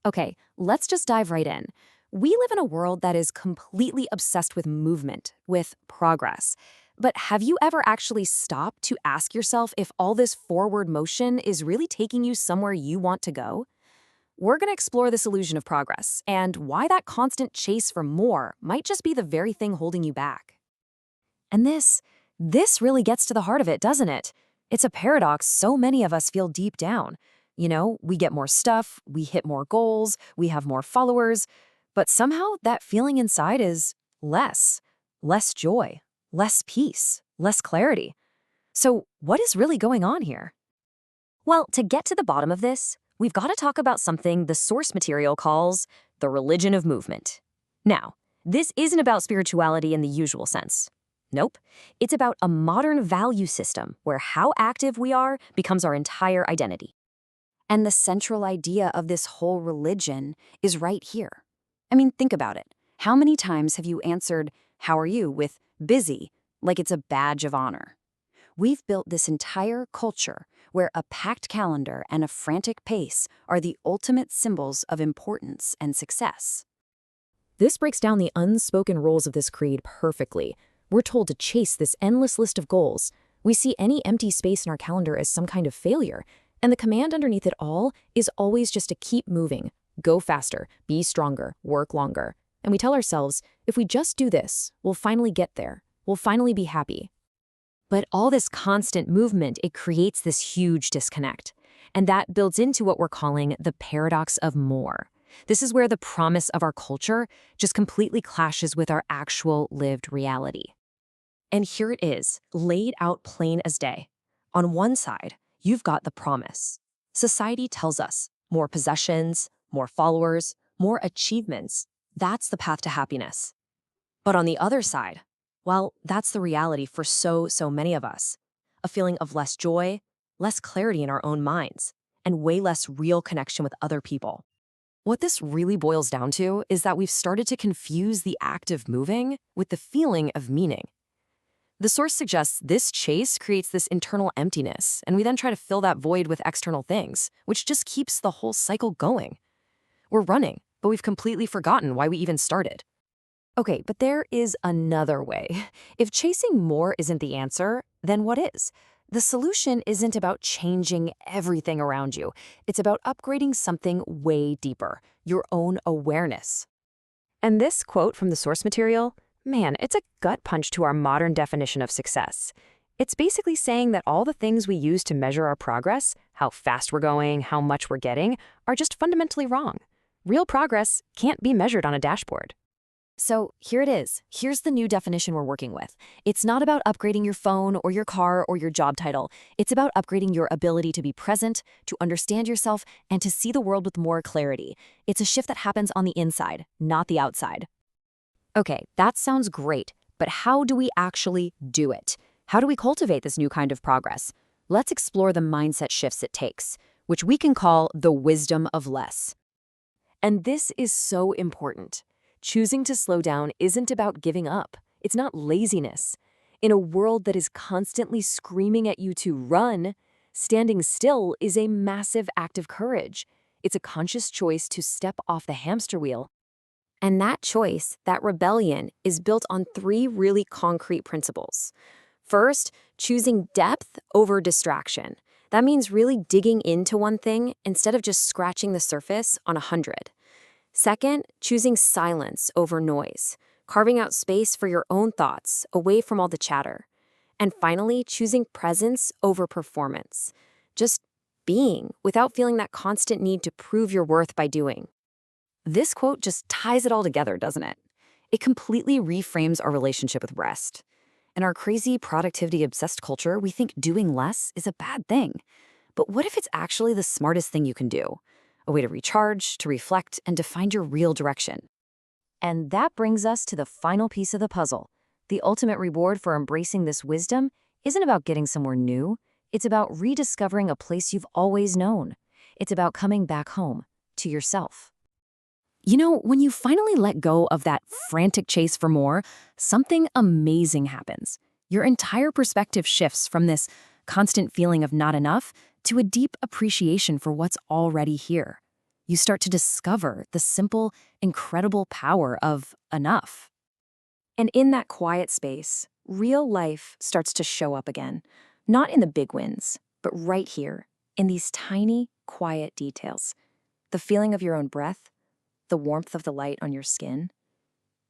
Okay, let's just dive right in. We live in a world that is completely obsessed with movement, with progress. But have you ever actually stopped to ask yourself if all this forward motion is really taking you somewhere you want to go? We're going to explore this illusion of progress and why that constant chase for more might just be the very thing holding you back. And this really gets to the heart of it, doesn't it? It's a paradox so many of us feel deep down. We get more stuff, we hit more goals, we have more followers, but somehow that feeling inside is less joy, less peace, less clarity. So, what is really going on here? Well, to get to the bottom of this, we've got to talk about something the source material calls the religion of movement. Now, this isn't about spirituality in the usual sense. Nope. It's about a modern value system where how active we are becomes our entire identity. And the central idea of this whole religion is right here. I mean, think about it. How many times have you answered, "How are you?" with busy, like it's a badge of honor? We've built this entire culture where a packed calendar and a frantic pace are the ultimate symbols of importance and success. This breaks down the unspoken rules of this creed perfectly. We're told to chase this endless list of goals. We see any empty space in our calendar as some kind of failure, and the command underneath it all is always just to keep moving, go faster, be stronger, work longer. And we tell ourselves, if we just do this, we'll finally get there. We'll finally be happy. But all this constant movement, it creates this huge disconnect. And that builds into what we're calling the paradox of more. This is where the promise of our culture just completely clashes with our actual lived reality. And here it is, laid out plain as day. On one side, you've got the promise. Society tells us more possessions, more followers, more achievements. That's the path to happiness. But on the other side, well, that's the reality for so many of us. A feeling of less joy, less clarity in our own minds, and way less real connection with other people. What this really boils down to is that we've started to confuse the act of moving with the feeling of meaning. The source suggests this chase creates this internal emptiness, and we then try to fill that void with external things, which just keeps the whole cycle going. We're running, but we've completely forgotten why we even started. Okay, but there is another way. If chasing more isn't the answer, then what is? The solution isn't about changing everything around you. It's about upgrading something way deeper, your own awareness. And this quote from the source material, man, it's a gut punch to our modern definition of success. It's basically saying that all the things we use to measure our progress, how fast we're going, how much we're getting, are just fundamentally wrong. Real progress can't be measured on a dashboard. So here it is. Here's the new definition we're working with. It's not about upgrading your phone or your car or your job title. It's about upgrading your ability to be present, to understand yourself, and to see the world with more clarity. It's a shift that happens on the inside, not the outside. Okay, that sounds great, but how do we actually do it? How do we cultivate this new kind of progress? Let's explore the mindset shifts it takes, which we can call the wisdom of less. And this is so important. Choosing to slow down isn't about giving up. It's not laziness. In a world that is constantly screaming at you to run, standing still is a massive act of courage. It's a conscious choice to step off the hamster wheel. And that choice, that rebellion, is built on three really concrete principles. First, choosing depth over distraction. That means really digging into one thing instead of just scratching the surface on 100. Second, choosing silence over noise, carving out space for your own thoughts, away from all the chatter. And finally, choosing presence over performance, just being without feeling that constant need to prove your worth by doing. This quote just ties it all together, doesn't it? It completely reframes our relationship with rest. In our crazy productivity-obsessed culture, we think doing less is a bad thing. But what if it's actually the smartest thing you can do? A way to recharge, to reflect, and to find your real direction. And that brings us to the final piece of the puzzle. The ultimate reward for embracing this wisdom isn't about getting somewhere new. It's about rediscovering a place you've always known. It's about coming back home, to yourself. When you finally let go of that frantic chase for more, something amazing happens. Your entire perspective shifts from this constant feeling of not enough to a deep appreciation for what's already here. You start to discover the simple, incredible power of enough. And in that quiet space, real life starts to show up again, not in the big wins, but right here, in these tiny, quiet details. The feeling of your own breath, the warmth of the light on your skin,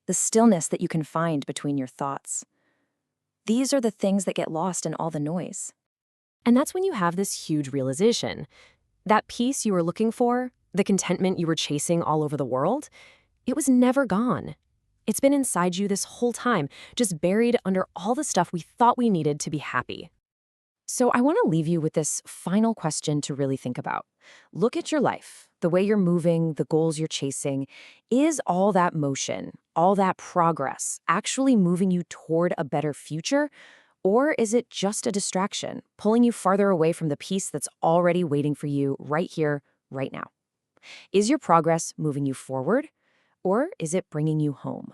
the stillness that you can find between your thoughts. These are the things that get lost in all the noise. And that's when you have this huge realization. That peace you were looking for, the contentment you were chasing all over the world, it was never gone. It's been inside you this whole time, just buried under all the stuff we thought we needed to be happy. So I want to leave you with this final question to really think about. Look at your life, the way you're moving, the goals you're chasing. Is all that motion, all that progress actually moving you toward a better future? Or is it just a distraction, pulling you farther away from the peace that's already waiting for you right here, right now? Is your progress moving you forward? Or is it bringing you home?